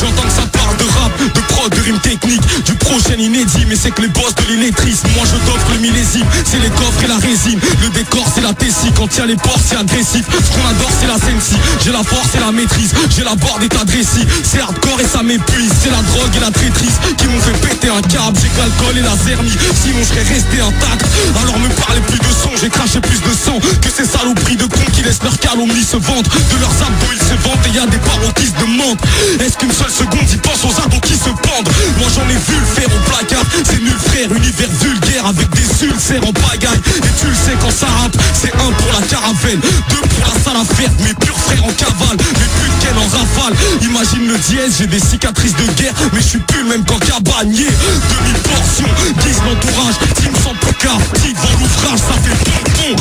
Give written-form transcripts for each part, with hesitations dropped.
J'entends que ça parle de rap, de prod, de rime technique, du prochain inédit, mais c'est que les boss de l'illettrisme. Moi je t'offre le millésime, c'est les coffres et la résine. Le décor c'est la tessie, quand il y a les portes c'est agressif. Ce qu'on adore c'est la sensi, j'ai la force et la maîtrise. J'ai la borde et ta dressie, c'est hardcore et ça m'épuise. C'est la drogue et la traîtrise qui m'ont fait péter un câble. J'ai que l'alcool et la zermie, sinon je serais resté intact. Alors me parlez plus de son, j'ai craché plus de sang que ces saloperies de cons qui laissent leur calomnie se vendre. De leurs abdos ils se vantent et y a des parents qui se demandent est-ce qu'une seule seconde ils pensent aux abdos qui se pendent. Moi j'en ai vu le faire au placard, c'est nul frère, univers vulgaire avec des ulcères en pagaille. Et tu le sais quand ça rappe, c'est un pour la caravelle, deux pour la salle à faire, mes purs frères en cavale, mes putes en rafale. Imagine le dièse, j'ai des cicatrices de guerre, mais je suis plus le même qu'en cabanier. Demi-portion, guise l'entourage, team sans poucard, petit devant l'ouvrage, ça fait bon.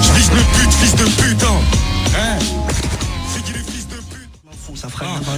Je vise le but, fils de putain.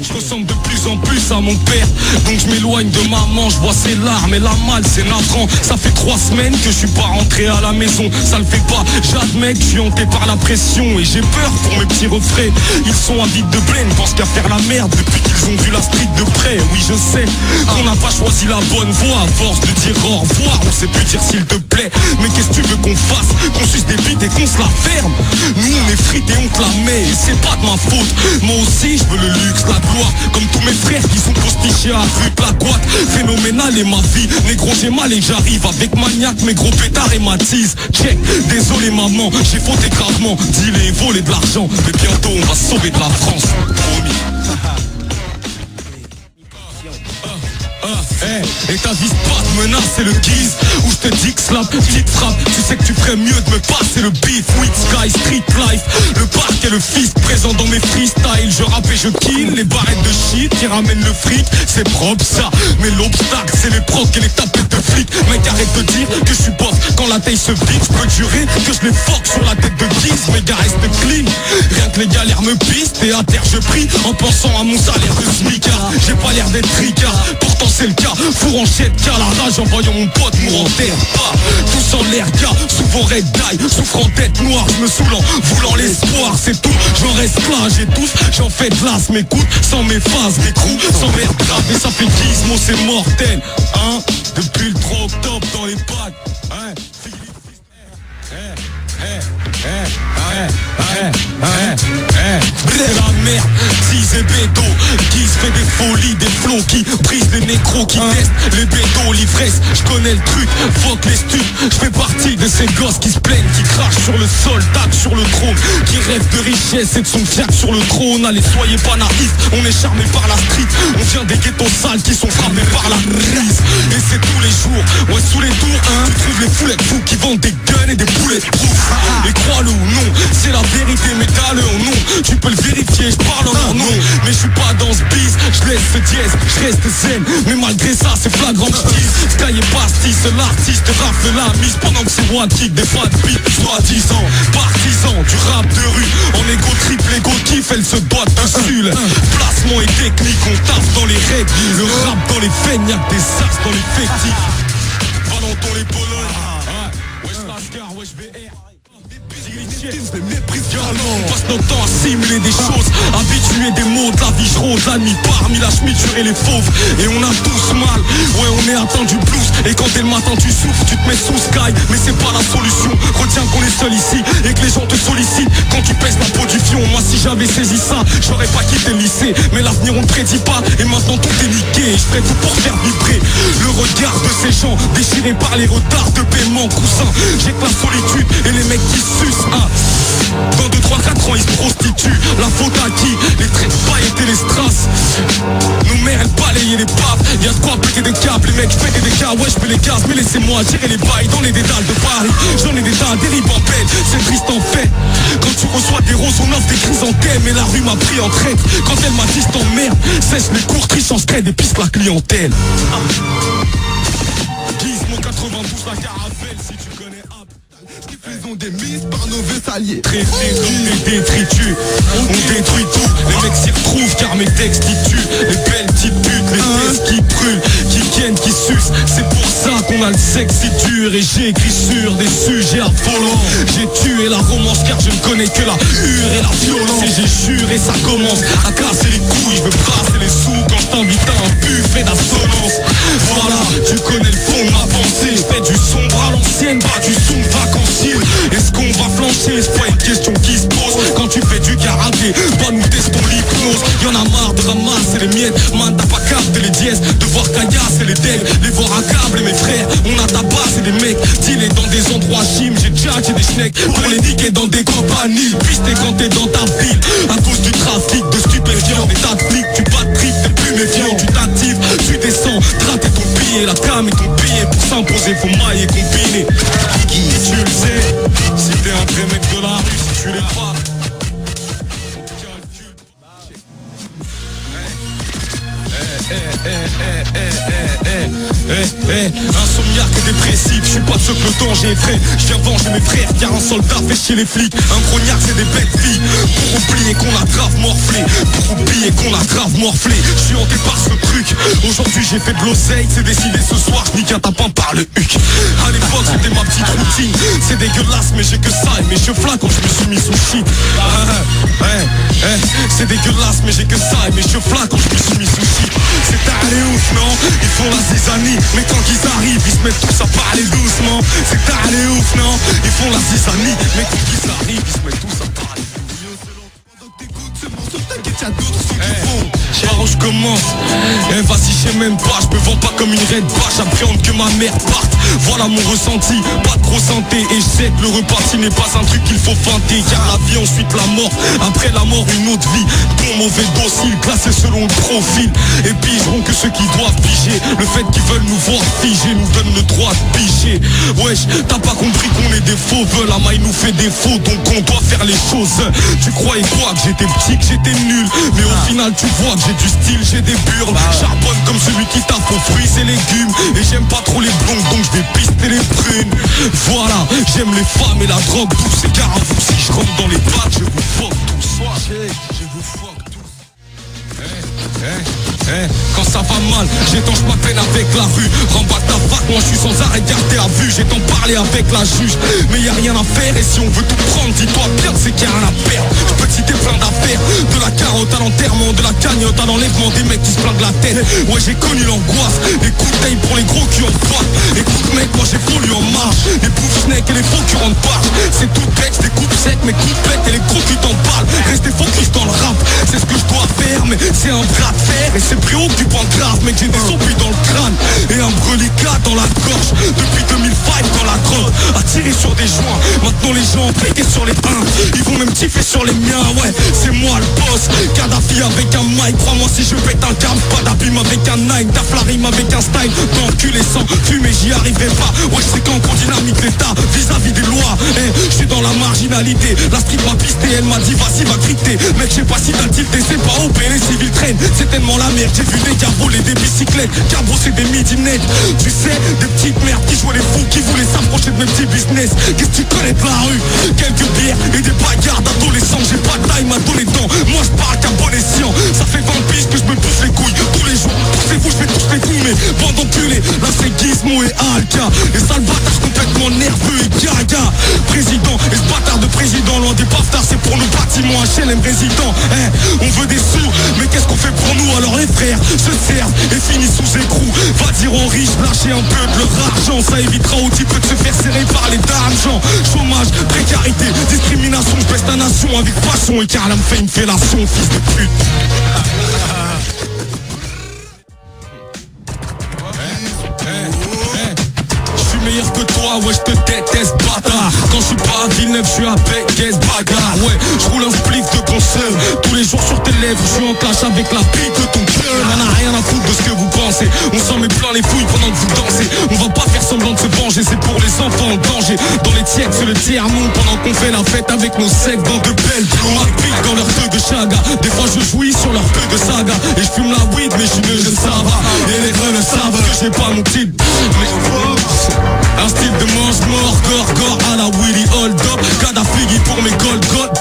Je ressemble de plus en plus à mon père, donc je m'éloigne de maman, je vois ses larmes et la malle c'est navrant. Ça fait 3 semaines que je suis pas rentré à la maison, ça le fait pas, j'admets que je suis hanté par la pression. Et j'ai peur pour mes petits refrains, ils sont avides de plaine, pensent qu'à faire la merde depuis qu'ils ont vu la street de près. Oui je sais qu'on n'a pas choisi la bonne voie, à force de dire au revoir, on sait plus dire s'il te plaît. Mais qu'est-ce que tu veux qu'on fasse, qu'on suce des bites et qu'on se la ferme? Nous on est frites et on te la met, et c'est pas de ma faute. Moi aussi je veux le luxe, la gloire, comme tous mes frères qui sont postichés à rue de la Guatte. Phénoménal est ma vie, négro j'ai mal et j'arrive avec maniaque, mes gros pétards et ma tease. Check, désolé maman, j'ai fauté gravement, dealer et voler de l'argent, mais bientôt on va sauver de la France, promis. Et ta vie pas de menace, c'est le guise où je te dis que slap, petite frappe. Tu sais que tu ferais mieux de me passer le beef. With Sky, Street Life, le parc et le fist présent dans mes freestyles. Je rappe et je kill, les barrettes de shit qui ramènent le fric, c'est propre ça. Mais l'obstacle, c'est les procs et les tapettes de flics. Mec arrête de dire que je suis boss quand la taille se vide. Je peux jurer que je les fuck sur la tête de Guise. Mes gars restent clean, rien que les galères me pistent. Et à terre je prie en pensant à mon salaire de smicard. J'ai pas l'air d'être tricard, pourtant c'est le cas. Four en chèque car la rage en voyant mon pote mourir en terre. Pas tous en l'air gars, souvent red die, souffre en tête noire, je me saoule en voulant l'espoir. C'est tout, j'en reste là, j'étouffe, j'en fais de l'as, m'écoute, sans mes phases, mes coups, sans merde grave. Et ça fait 10 mots, c'est mortel, hein. Depuis le 3 octobre dans les bacs, hein. C'est la merde, Ziz et Bédo qui se fait des folies, des flots qui brisent les nécros, qui testent les bédos, l'ivresse, je connais le truc, fuck les stups. Je fais partie de ces gosses qui se plaignent, qui crachent sur le sol, tac sur le trône, qui rêvent de richesse et de son fiac sur le trône. Allez soyez pas naïfs, on est charmé par la street, on vient des ghettos sales qui sont frappés par la crise. Et c'est tous les jours, ouais sous les tours, tu trouves les foulettes fous qui vendent des guns et des boulets de proof. Et crois-le ou non, c'est la vérité, mais t'as-le en nom. Tu peux le vérifier, je parle en leur nom. Mais je suis pas dans ce bise, je laisse ce dièse, je reste zen. Mais malgré ça, c'est flagrant que je dise Sky est pastis, l'artiste rafle la mise pendant que c'est moi qui des fois de beat. Soi-disant, partisan du rap de rue, en égo triple, égo kiff, elle se botte dessus. Le placement et technique, on tape dans les règles. Le rap dans les veines, y'a que des sas dans les festifs. Valenton les Polonnes, wesh Lascar, wesh VR. On passe notre temps à simuler des choses, habituer des mots de la vie rose. La nuit parmi la schmiture et les fauves, et on a tous mal. Ouais on est atteint du blues, et quand t'es le matin tu souffres, tu te mets sous Sky. Mais c'est pas la solution, retiens qu'on est seul ici et que les gens te sollicitent quand tu pèses la peau du fion. Moi si j'avais saisi ça, j'aurais pas quitté le lycée. Mais l'avenir on ne prédit pas, et maintenant tout est niqué. Je ferai tout pour faire vibrer le regard de ces gens déchirés par les retards de paiement. Cousin, j'ai que la solitude et les mecs qui sucent. Dans 2, 3, 4 ans ils se prostituent. La faute à qui? Les traits de paillettes et les strass. Nos mères elles balayaient les paves. Y'a de quoi péter des câbles, les mecs péter des cas. Ouais je fais les gaz mais laissez-moi tirer les bails dans les dédales de Paris. J'en ai des tas, des ribambelles, c'est triste en fait. Quand tu reçois des roses on offre des chrysanthèmes. Et la rue m'a pris en traître. Quand elle m'a dit je t'emmerde, sèche les cours, triche en scred et pisse la clientèle. Guise mon 92 la caravelle si tu connais. ont des mises par nos vœux alliés. Traités comme des détritus, on détruit tout. Les mecs s'y retrouvent car mes textes qui tuent. Les belles petites putes, les fesses qui brûlent, qui viennent, qui sucent. C'est pour ça qu'on a le sexe si dur. Et j'ai écrit sur des sujets affolants. J'ai tué la romance car je ne connais que la hure et la violence. Et j'ai juré ça commence à casser les couilles. Je veux brasser les sous quand je t'invite à un buffet d'assonance. Voilà, tu connais le fond de ma pensée. Je fais du sombre à l'ancienne, pas du son vacancier. Est-ce qu'on va flancher? C'est pas une question qui se pose. Quand tu fais du karaté, bah nous testons l'hypnose. Y'en a marre de ramasser les miettes. Man, t'as pas capté les dièses. De voir caillasser les decks, les voir à câble. Et mes frères, on a tabassé des mecs. Dealer dans des endroits gym, j'ai jacké des schnecks. Pour les niquer dans des compagnies. Pisté quand t'es dans ta ville. À cause du trafic de stupéfiants. Des tas de flics, tu pas de trip, t'es plus méfiant. Tu t'actives, tu descends, traiter ton billet. La cam et ton billet pour s'imposer, faut mailler combiner. Qui tu le sais, si t'es un vrai mec de la rue, si tu l'es pas. Insomniaque et dépressif, je suis pas de ceux que le danger effraie. Je viens venger mes frères car un soldat fait chier les flics. Un grognard c'est des bêtes filles. Pour oublier qu'on a grave morflé. Pour oublier qu'on a grave morflé. Je suis hanté par ce truc. Aujourd'hui j'ai fait de l'oseille. C'est décidé ce soir, je nique un tapin par le huc. À l'époque c'était ma petite routine. C'est dégueulasse mais j'ai que ça. Et mes cheveux là quand je me suis mis sous shit. C'est dégueulasse mais j'ai que ça. Et mes cheveux là quand je me suis mis sous shit. C'est allé ouf non. Ils font la zizanie. Mais quand ils arrivent ils se mettent tous à parler doucement. C'est allé ouf non. Ils font la zizanie. Mais quand ils arrivent ils se mettent tous à parler doucement. Pendant que t'écoutes ce morceau t'inquiète y'a d'autres sons qui font. Alors je commence. Vas-y je sais même pas. Je me vends pas comme une red bâche. J'appréhende que ma mère parte. Voilà mon ressenti. Pas trop santé. Et je sais que le reparti n'est pas un truc qu'il faut feinter. Car la vie ensuite la mort. Après la mort une autre vie. Bon mauvais docile classé selon le profil. Et pigeront que ceux qui doivent piger. Le fait qu'ils veulent nous voir figer nous donne le droit de piger. Wesh t'as pas compris qu'on est des faux. La maille nous fait défaut. Donc on doit faire les choses. Tu croyais quoi? Que j'étais petit, que j'étais nul. Mais au final tu vois que j'ai du style, j'ai des burnes. Charbonne comme celui qui tape aux fruits et légumes. Et j'aime pas trop les blondes donc je vais pister les brunes. Voilà, j'aime les femmes et la drogue douce. Et car à vous si je rentre dans les pattes je vous fuck tous. Je vous fuck tous. Quand ça va mal, j'étanche ma peine avec la rue. Remballe ta vague, moi je suis sans arrêt gardé à vue. J'ai tant parlé avec la juge, mais y a rien à faire. Et si on veut tout prendre, dis-toi bien c'est qu'il y a rien à perdre. Je peux te citer plein d'affaires. De la carotte à l'enterrement, de la cagnotte à l'enlèvement. Des mecs qui se plaignent de la tête. Ouais j'ai connu l'angoisse. Les coups de taille pour les gros qui en boîte. Écoute mec, moi j'ai voulu en marche. Les poufs snacks et les faux qui rentrent pas. C'est tout bête, des coupes secs, mes coups bêtes et les gros qui t'en parlent. Restez focus dans le rap, c'est ce que je dois faire. Mais c'est un bras de fer et c'est préoccupant grave. Mec j'ai des zombies dans le crâne et un reliquat dans la gorge. Depuis 2005 dans la drogue, à tirer sur des joints. Maintenant les gens pétés sur les pains. Ils vont même tiffer sur les miens. Ouais c'est moi le boss. Kadhafi avec un mic. Crois-moi si je pète un câble. Pas d'abîme avec un nine. Taf la rime avec un style. D'enculé sans fumer j'y arriverai pas. Ouais c'est quand qu'on dynamique l'état vis-à-vis des lois. Je suis dans la marginalité. La street m'a pisté. Elle m'a dit vas-y va crypter. Mec je sais pas si t'as tilté. C'est pas OP les civils traînent. C'est tellement la merde. J'ai vu des gars voler des bicyclettes. Cabro c'est des midinets. Tu sais des petites merdes qui jouaient les fous. Qui voulaient s'approcher de mes petits business. Qu'est-ce que tu connais de la rue? Quelques bières et des bagarres d'adolescents. J'ai pas de time à donner dedans. Moi je parle qu'à bon escient. Ça fait 20 piges que je me pousse les couilles. Tous les jours poussez-vous je fais tous les coups. Mais bande d'enculés. Là c'est Gizmo et Alka. Les sales bâtards complètement nerveux et gaga. Président et ce bâtard de président. Loin des bâtards c'est pour nos bâtiments HLM résidents. On veut des sous. Mais qu'est-ce qu'on fait pour nous? Alors les frères se servent et finissent sous écrou. Va dire aux riches lâcher un peu de leur argent. Ça évitera aux types de se faire serrer par les d'argent. Chômage, précarité, discrimination. Je baisse ta nation avec passion. Et car là me fait une fellation, fils de pute. Meilleur que toi, ouais je te déteste bâtard. Quand je suis pas à Villeneuve, je suis à Béguès bagarre. Ouais, je roule un spliff de console. Tous les jours sur tes lèvres, je suis en clash avec la bite de ton cœur. On a rien à foutre de ce que vous pensez. On s'en met plein les fouilles pendant que vous dansez. On va pas faire semblant de se venger, c'est pour les enfants en danger. Dans les tièques sur le tiers-monde, pendant qu'on fait la fête avec nos secs dans de belles plombs. Ma pique dans leur feu de chaga. Des fois je jouis sur leur feu de saga. Et je fume la weed mais je suis nœud, je savent. Et les rêves savent que j'ai pas mon titre. Mais un style de mange-mort, gore à la Willy Hold Up. Kadafigi pour mes gold, plop,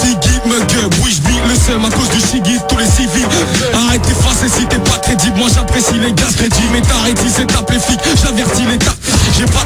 Figgy me gueule, oui je vis le seum à cause du shiggy, tous les civils. Arrête d'effacer si t'es pas crédible, moi j'apprécie les gaz crédits. Mais t'arrêtes si tape les flics, j'avertis l'état. J'ai pas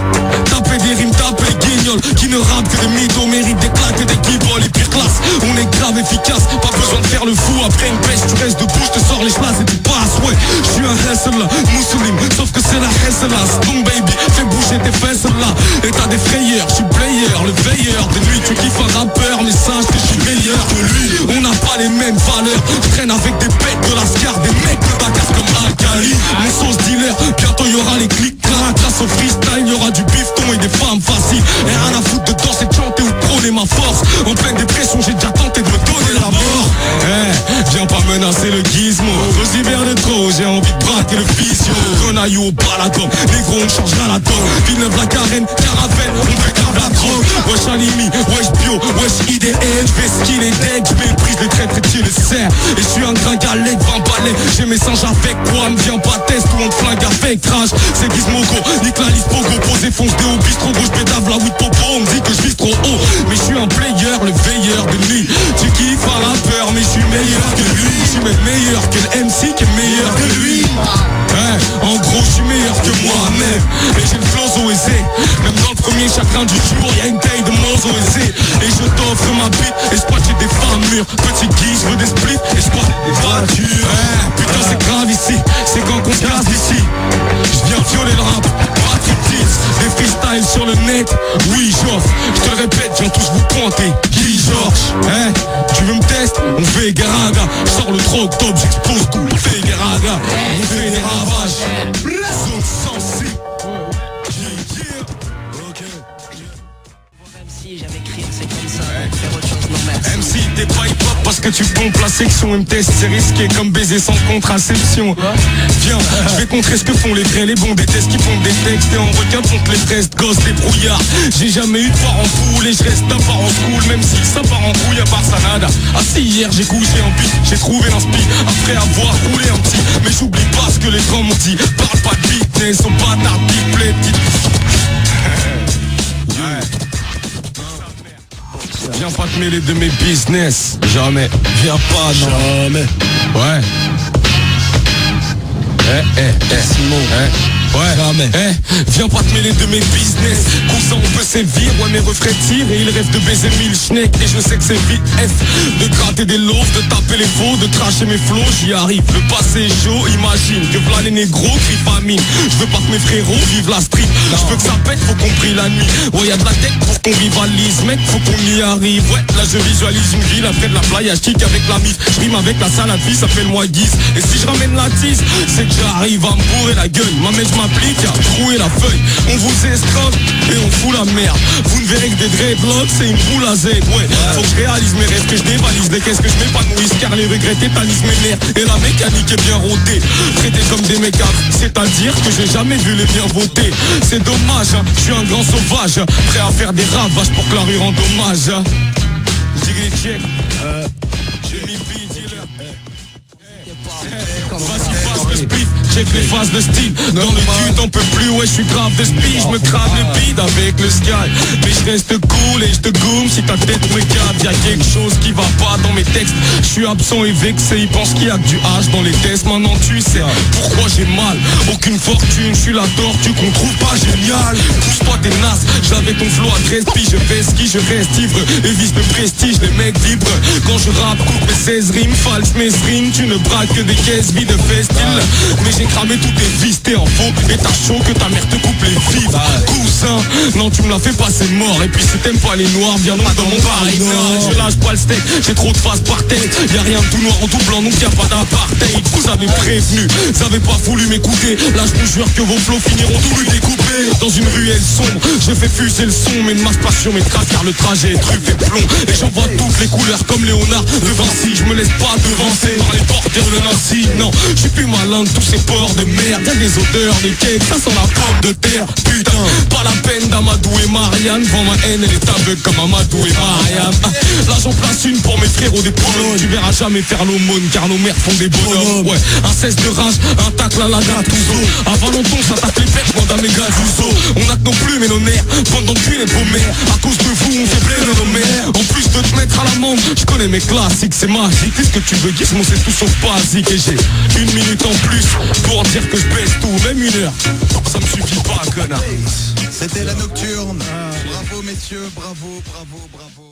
tapé des rimes, tapé les guignols qui ne rappent que des mythos, méritent des claques et des guibolles. Les pires classes, on est grave efficace, pas besoin de faire le fou. Après une pêche, tu restes debout, je te sors les chlasses et tu passes. Ouais, je suis un hustler, musulman, sauf que c'est la hustler. Donc baby, fais bouger tes fesses là. Et t'as des frayeurs, je suis player, le veilleur de nuit. Tu kiffes un rappeur, mais sache que je suis meilleur que lui. On n'a pas les mêmes valeurs, je traîne avec des bêtes de l'Ascar, des mecs de Dakar comme Al-Khali. Mon sauce dealer, bientôt y'aura les clics. Grâce au freestyle, y'aura du bifton et des femmes faciles. Et rien à foutre de danser, de chanter ou de prôner ma force. En pleine dépression, j'ai déjà tenté de me donner la mort. Viens pas menacer le gizmo. Aux hivers de trop, j'ai envie de braquer le physio. Renaillou au baladon, négro on changera la donne. Villeneuve la Carène, Caravelle, on fait grave la drogue. Wesh Alimi, wesh bio, wesh IDN. J'fais skill et deck, j'méprise les traîtres et tu le sais. Et je suis un gringalet, 20 balais. J'ai mes singes avec quoi, me viens pas test ou on te flingue avec trash. C'est Gizmogo, nique la liste pogo, posé fonce des hauts bistrot gauche, pédave la weed popo. On me dit que je vise trop haut, mais je suis un player, le veilleur de nuit. Tu kiffes un rappeur, mais je suis meilleur que lui. Je suis même meilleur que le MC qui est meilleur que lui. En gros, je suis meilleur que moi-même. Et j'ai le flow aisé. Même dans le premier chagrin du jour, y'a une taille de mozo aisé. Et je t'offre ma bite, et j'ai des femmes mûres. Petit Guy, je veux des splits, et je des voitures. Putain, c'est grave ici, c'est quand qu'on se casse d'ici. Je viens violer le rap, pas de titres. Des freestyles sur le net, oui j'offre. Je te le répète, viens tous vous pointer. Guy Georges, tu veux me tester? On fait garaga. Je sors le 3 octobre, j'expose tout. On fait garaga, on fait des ravages. Zone sensible. J'avais créé, c'est comme ça, faire autre chose, non merci. MC, t'es pas hip-hop parce que tu pompes la section. M-test, c'est risqué comme baiser sans contraception. Viens, je vais contrer ce que font les vrais, les bons, des tests qui font des textes. Et en requin contre les restes, gosses, les brouillards. J'ai jamais eu de parents poule et je reste un parent school. Même si ça part en couille, à part ça nada. Ah si, hier j'ai couché en beat, j'ai trouvé l'inspi après avoir roulé un petit. Mais j'oublie pas ce que les grands m'ont dit. Parle pas de business, au bâtard, big play, petite. Viens pas te mêler de mes business. Jamais. Viens pas, non. Jamais. Ouais. Ouais, jamais. Viens pas te mêler de mes business. Cousin, on peut sévir. Ouais, mes refrains tirent et ils rêvent de baiser 1000 schneck. Et je sais que c'est vite de gratter des loaves, de taper les faux, de cracher mes flots. J'y arrive. Le passé est chaud, imagine que v'là les négros crient famine. Je veux pas que mes frérots vivent la street. Je veux que ça pète, faut qu'on brille la nuit. Ouais, y'a de la tech pour qu'on rivalise. Mec, faut qu'on y arrive. Ouais, là je visualise une ville après de la playa. Je kick avec la mif. Je rime avec la salade vie, ça fait moi guise. Et si je ramène la tise, c'est que j'arrive à me bourrer la gueule. Ma mère, je m'applique à trouer la feuille. On vous escroque et on fout la merde. Vous ne verrez que des dreadlocks, c'est une boule à Z. Ouais, faut que je réalise mes rêves, que je dévalise des caisses, que je m'épanouisse. Car les regrets tétanisent mes nerfs. Et la mécanique est bien rodée. Traités comme des mécaves, c'est-à-dire que j'ai jamais vu les biens voter. C'est dommage, hein, je suis un grand sauvage. Prêt à faire des ravages pour que la rue rende hommage. J'ai check. J'ai mis dealer. Vas-y, passe le spliff, check les phases de style. Dans le cul, t'en peux plus, ouais, je suis grave de speed. Je me crame le bide avec le sky. Mais je reste cool et je te goum si ta tête me capte. Y'a quelque chose qui va pas dans mes textes. Je suis absent et vexé, ils pensent qu'il y a que du H dans les tests. Maintenant tu sais pourquoi j'ai mal. Aucune fortune, je suis la tortue qu'on trouve pas génial. Pousse-toi t'es naze, j'avais ton flow à 13 piges. Je fais ski, je reste ivre et vise le prestige, les mecs vibrent. Quand je rappe, coupe mes 16 rimes, false mes rimes. Tu ne braques que des caisses vides de festil. Mais j'ai cramé tous tes vis, t'es en faux. Et t'as chaud que ta mère te coupe les vives. Cousin, non tu me l'as fait passer mort. Et puis si t'aimes pas les noirs, viens donc dans mon parisien. Je lâche pas le steak, j'ai trop de faces par tête. Y'a rien de tout noir en tout blanc, donc y'a pas d'apartheid. Vous avez prévenu, vous avez pas voulu m'écouter. Là je vous jure que vos flots finiront tous les découpés. Dans une ruelle sombre, je fais fuser le son. Mais ne marche pas sur mes traces car le trajet est truffé plomb. Et j'en vois toutes les couleurs comme Léonard de Vinci. Je me laisse pas devancer par les porteurs de Nancy. Non, je suis plus malin de tous ces potes bord de merde, y'a des odeurs de cake, ça sent la pomme de terre. Putain, pas la peine d'Amadou et Marianne. Devant ma haine, elle est aveugle comme Amadou et Marianne. Là j'en place une pour mes frérots des Polonnes. Tu verras jamais faire l'aumône car nos mères font des bonhommes. Ouais, un cesse de rage, un tacle à la Gattuso. Avant longtemps ça tape les bêtes, moi dans mes Gattuso. On a que nos plumes et nos nerfs, pendant depuis les paumères. À cause de vous on fait plein de nos mères. En plus de te mettre à l'amende, je connais mes classiques, c'est magique. Qu'est-ce que tu veux, Gizmo, c'est tout sauf basique. Et j'ai une minute en plus pour dire que je baisse tout, même une heure. Ça me suffit pas, connard. C'était la nocturne. Bravo messieurs, bravo, bravo, bravo.